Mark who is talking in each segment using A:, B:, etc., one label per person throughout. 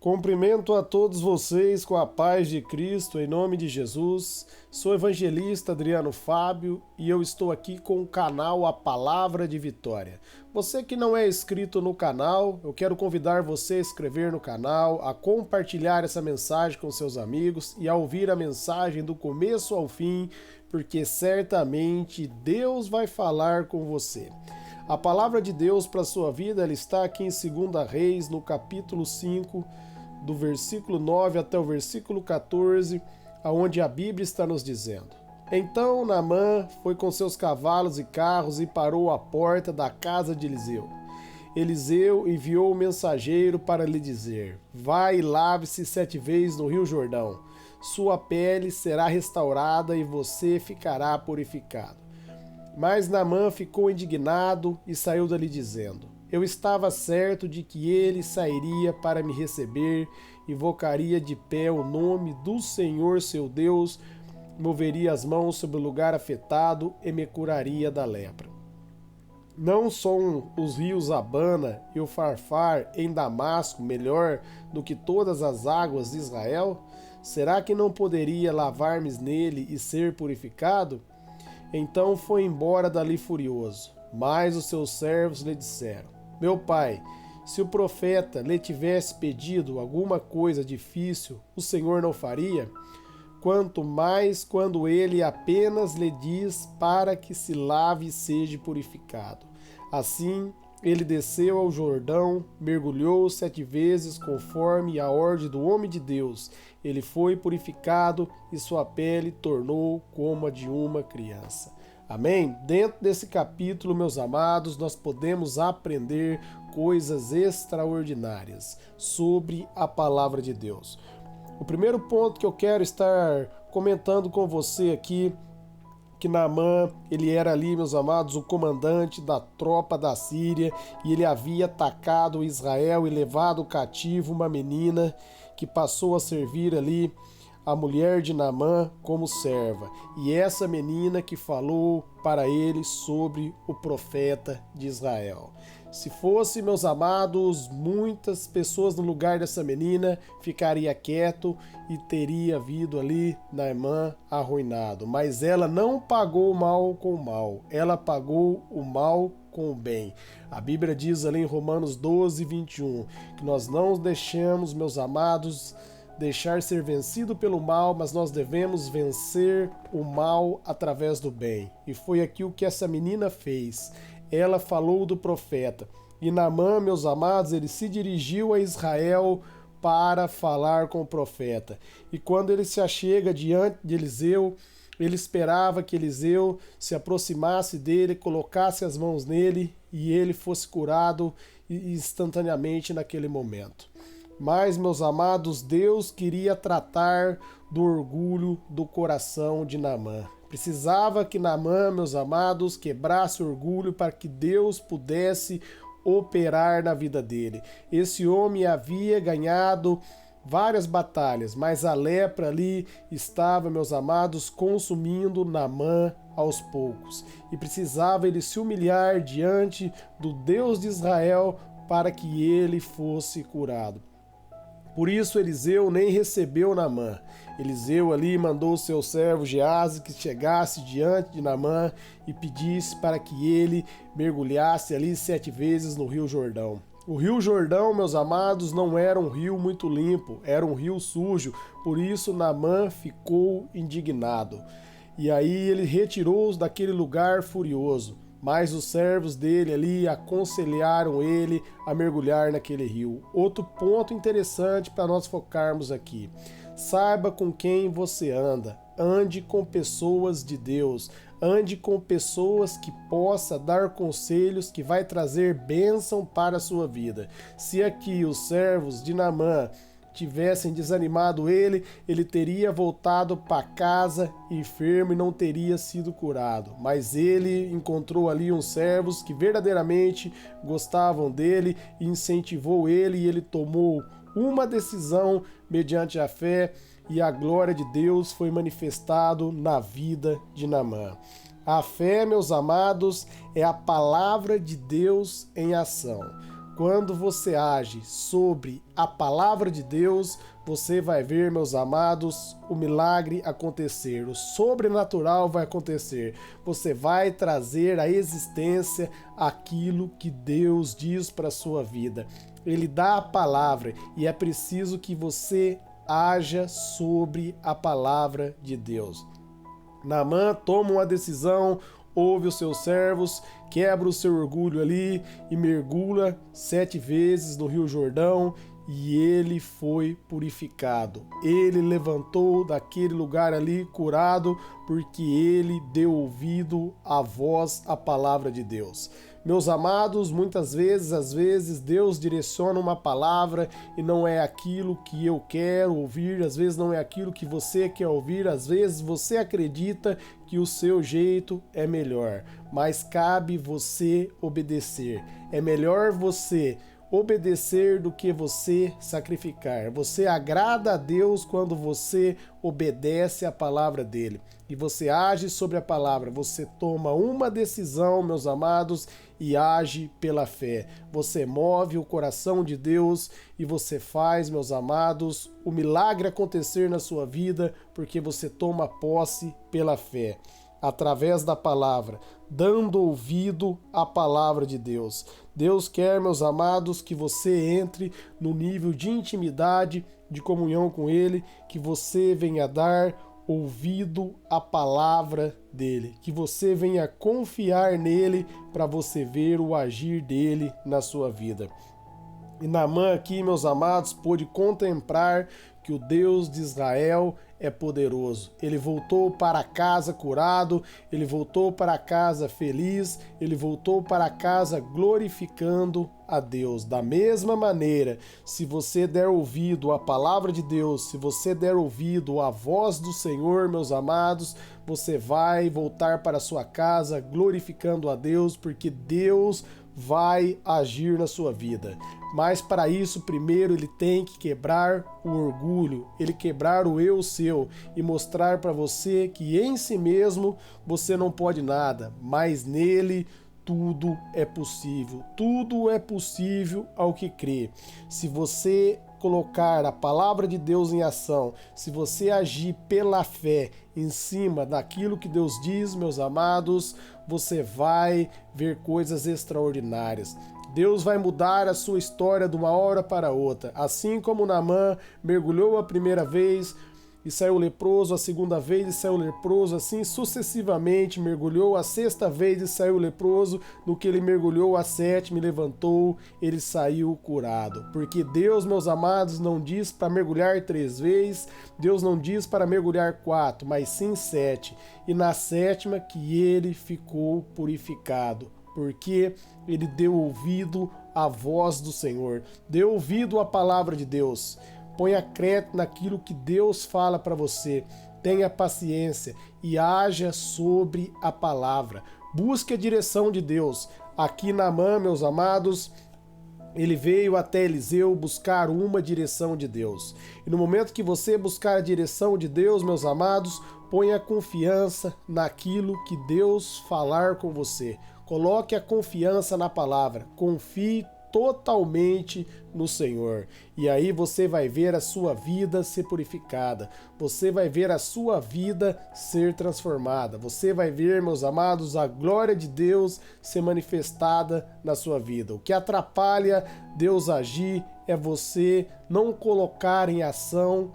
A: Cumprimento a todos vocês com a paz de Cristo, em nome de Jesus. Sou o evangelista Adriano Fábio e eu estou aqui com o canal A Palavra de Vitória. Você que não é inscrito no canal, eu quero convidar você a inscrever no canal, a compartilhar essa mensagem com seus amigos e a ouvir a mensagem do começo ao fim, porque certamente Deus vai falar com você. A palavra de Deus para a sua vida ela está aqui em 2 Reis, no capítulo 5, do versículo 9 até o versículo 14, onde a Bíblia está nos dizendo: Então Naamã foi com seus cavalos e carros e parou à porta da casa de Eliseu. Eliseu enviou o mensageiro para lhe dizer: Vai e lave-se 7 vezes no rio Jordão. Sua pele será restaurada e você ficará purificado. Mas Naamã ficou indignado e saiu dali dizendo: Eu estava certo de que ele sairia para me receber, invocaria de pé o nome do Senhor seu Deus, moveria as mãos sobre o lugar afetado e me curaria da lepra. Não são os rios Abana e o Farfar em Damasco melhor do que todas as águas de Israel? Será que não poderia lavar-me nele e ser purificado? Então foi embora dali furioso. Mas os seus servos lhe disseram: Meu pai, se o profeta lhe tivesse pedido alguma coisa difícil, o Senhor não faria? Quanto mais quando ele apenas lhe diz para que se lave e seja purificado. Assim, ele desceu ao Jordão, mergulhou 7 vezes conforme a ordem do homem de Deus. Ele foi purificado e sua pele tornou como a de uma criança. Amém? Dentro desse capítulo, meus amados, nós podemos aprender coisas extraordinárias sobre a palavra de Deus. O primeiro ponto que eu quero estar comentando com você aqui, que Naamã, ele era ali, meus amados, o comandante da tropa da Síria e ele havia atacado Israel e levado cativo uma menina que passou a servir ali a mulher de Naamã como serva. E essa menina que falou para ele sobre o profeta de Israel. Se fosse, meus amados, muitas pessoas no lugar dessa menina ficaria quieto e teria havido ali Naamã arruinado. Mas ela não pagou o mal com o mal, ela pagou o mal com o bem. A Bíblia diz ali em Romanos 12, 21, que nós não deixamos, meus amados, deixar ser vencido pelo mal, mas nós devemos vencer o mal através do bem. E foi aqui o que essa menina fez. Ela falou do profeta. E Naamã, meus amados, ele se dirigiu a Israel para falar com o profeta. E quando ele se achega diante de Eliseu, ele esperava que Eliseu se aproximasse dele, colocasse as mãos nele e ele fosse curado instantaneamente naquele momento. Mas, meus amados, Deus queria tratar do orgulho do coração de Naamã. Precisava que Naamã, meus amados, quebrasse o orgulho para que Deus pudesse operar na vida dele. Esse homem havia ganhado várias batalhas, mas a lepra ali estava, meus amados, consumindo Naamã aos poucos. E precisava ele se humilhar diante do Deus de Israel para que ele fosse curado. Por isso Eliseu nem recebeu Naamã. Eliseu ali mandou o seu servo Geazi que chegasse diante de Naamã e pedisse para que ele mergulhasse ali 7 vezes no rio Jordão. O rio Jordão, meus amados, não era um rio muito limpo, era um rio sujo, por isso Naamã ficou indignado. E aí ele retirou-os daquele lugar furioso. Mas os servos dele ali aconselharam ele a mergulhar naquele rio. Outro ponto interessante para nós focarmos aqui. Saiba com quem você anda. Ande com pessoas de Deus. Ande com pessoas que possa dar conselhos que vai trazer bênção para a sua vida. Se aqui os servos de Naamã tivessem desanimado ele, ele teria voltado para casa enfermo e não teria sido curado. Mas ele encontrou ali uns servos que verdadeiramente gostavam dele e incentivou ele e ele tomou uma decisão mediante a fé e a glória de Deus foi manifestado na vida de Naamã. A fé, meus amados, é a palavra de Deus em ação. Quando você age sobre a palavra de Deus, você vai ver, meus amados, o milagre acontecer, o sobrenatural vai acontecer. Você vai trazer à existência aquilo que Deus diz para a sua vida. Ele dá a palavra e é preciso que você haja sobre a palavra de Deus. Naamã toma uma decisão, ouve os seus servos, quebra o seu orgulho ali e mergulha 7 vezes no Rio Jordão e ele foi purificado. Ele levantou daquele lugar ali curado porque ele deu ouvido à voz, à palavra de Deus. Meus amados, muitas vezes, às vezes, Deus direciona uma palavra e não é aquilo que eu quero ouvir, às vezes não é aquilo que você quer ouvir, às vezes você acredita que o seu jeito é melhor, mas cabe você obedecer. É melhor você obedecer do que você sacrificar. Você agrada a Deus quando você obedece a palavra dele e você age sobre a palavra. Você toma uma decisão, meus amados, e age pela fé. Você move o coração de Deus e você faz, meus amados, o milagre acontecer na sua vida porque você toma posse pela fé, através da palavra, dando ouvido à palavra de Deus. Deus quer, meus amados, que você entre no nível de intimidade, de comunhão com Ele, que você venha dar ouvido à palavra dele, que você venha confiar nele para você ver o agir dele na sua vida. E Naamã aqui, meus amados, pôde contemplar que o Deus de Israel é poderoso. Ele voltou para casa curado, ele voltou para casa feliz, ele voltou para casa glorificando a Deus. Da mesma maneira, se você der ouvido à palavra de Deus, se você der ouvido à voz do Senhor, meus amados, você vai voltar para sua casa glorificando a Deus, porque Deus vai agir na sua vida. Mas para isso, primeiro ele tem que quebrar o orgulho, ele quebrar o eu seu e mostrar para você que em si mesmo você não pode nada, mas nele tudo é possível. Tudo é possível ao que crê. Se você colocar a palavra de Deus em ação, se você agir pela fé em cima daquilo que Deus diz, meus amados, você vai ver coisas extraordinárias. Deus vai mudar a sua história de uma hora para outra. Assim como Naamã mergulhou a primeira vez e saiu leproso, a segunda vez e saiu leproso, assim sucessivamente, mergulhou a 6ª vez e saiu leproso, no que ele mergulhou a 7ª e levantou, ele saiu curado. Porque Deus, meus amados, não diz para mergulhar 3 vezes, Deus não diz para mergulhar 4, mas sim 7. E na 7ª que ele ficou purificado, porque ele deu ouvido à voz do Senhor, deu ouvido à palavra de Deus. Ponha crédito naquilo que Deus fala para você. Tenha paciência e haja sobre a palavra. Busque a direção de Deus. Aqui Naamã, meus amados, ele veio até Eliseu buscar uma direção de Deus. E no momento que você buscar a direção de Deus, meus amados, ponha confiança naquilo que Deus falar com você. Coloque a confiança na palavra. Confie totalmente no Senhor. E aí você vai ver a sua vida ser purificada. Você vai ver a sua vida ser transformada. Você vai ver, meus amados, a glória de Deus ser manifestada na sua vida. O que atrapalha Deus agir é você não colocar em ação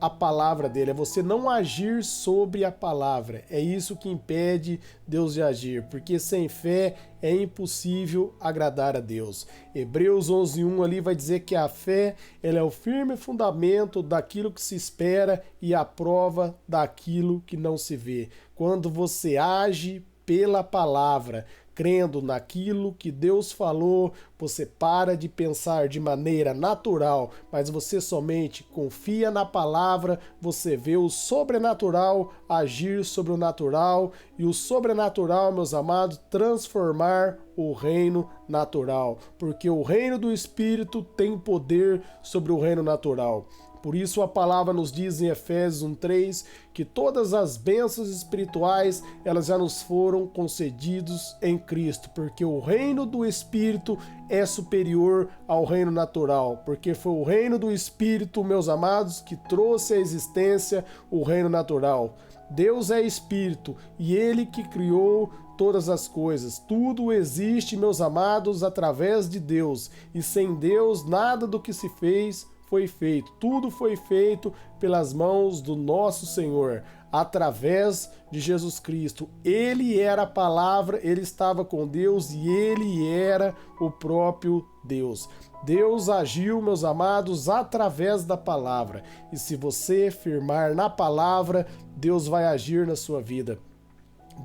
A: a palavra dele, é você não agir sobre a palavra. É isso que impede Deus de agir, porque sem fé é impossível agradar a Deus. Hebreus 11:1 ali vai dizer que a fé, ela é o firme fundamento daquilo que se espera e a prova daquilo que não se vê. Quando você age pela palavra, crendo naquilo que Deus falou, você para de pensar de maneira natural, mas você somente confia na palavra, você vê o sobrenatural agir sobre o natural e o sobrenatural, meus amados, transformar o reino natural, porque o reino do Espírito tem poder sobre o reino natural. Por isso a palavra nos diz em Efésios 1:3 que todas as bênçãos espirituais elas já nos foram concedidas em Cristo, porque o reino do Espírito é superior ao reino natural, porque foi o reino do Espírito, meus amados, que trouxe à existência o reino natural. Deus é Espírito e Ele que criou todas as coisas. Tudo existe, meus amados, através de Deus, e sem Deus nada do que se fez foi feito. Tudo foi feito pelas mãos do nosso Senhor, através de Jesus Cristo. Ele era a palavra, ele estava com Deus e ele era o próprio Deus. Deus agiu, meus amados, através da palavra. E se você firmar na palavra, Deus vai agir na sua vida.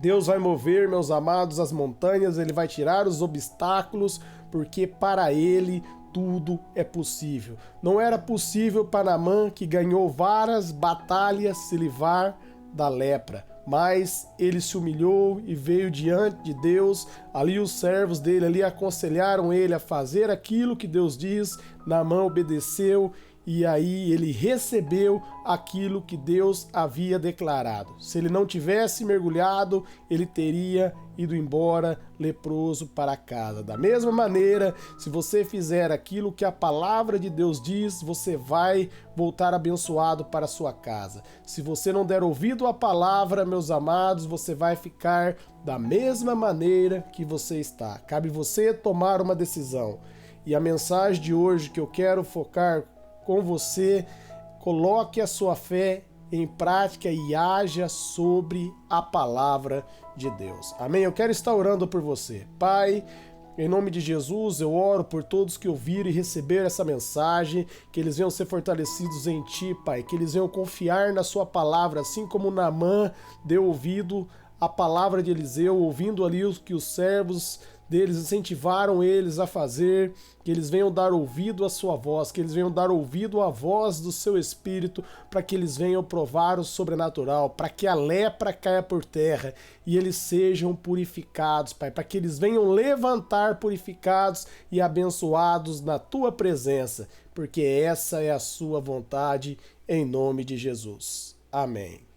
A: Deus vai mover, meus amados, as montanhas, ele vai tirar os obstáculos, porque para ele tudo é possível. Não era possível para Naamã, que ganhou várias batalhas, se livrar da lepra, mas ele se humilhou e veio diante de Deus. Ali os servos dele ali aconselharam ele a fazer aquilo que Deus diz. Naamã obedeceu e aí ele recebeu aquilo que Deus havia declarado. Se ele não tivesse mergulhado, ele teria ido embora leproso para casa. Da mesma maneira, se você fizer aquilo que a palavra de Deus diz, você vai voltar abençoado para a sua casa. Se você não der ouvido à palavra, meus amados, você vai ficar da mesma maneira que você está. Cabe você tomar uma decisão. E a mensagem de hoje que eu quero focar com você: coloque a sua fé em prática e haja sobre a palavra de Deus. Amém? Eu quero estar orando por você. Pai, em nome de Jesus, eu oro por todos que ouviram e receberam essa mensagem, que eles venham ser fortalecidos em Ti, Pai, que eles venham confiar na Sua palavra, assim como Naamã deu ouvido à palavra de Eliseu, ouvindo ali o que os servos deles incentivaram eles a fazer, que eles venham dar ouvido à sua voz, que eles venham dar ouvido à voz do seu Espírito, para que eles venham provar o sobrenatural, para que a lepra caia por terra e eles sejam purificados, Pai, para que eles venham levantar purificados e abençoados na Tua presença, porque essa é a Sua vontade, em nome de Jesus. Amém.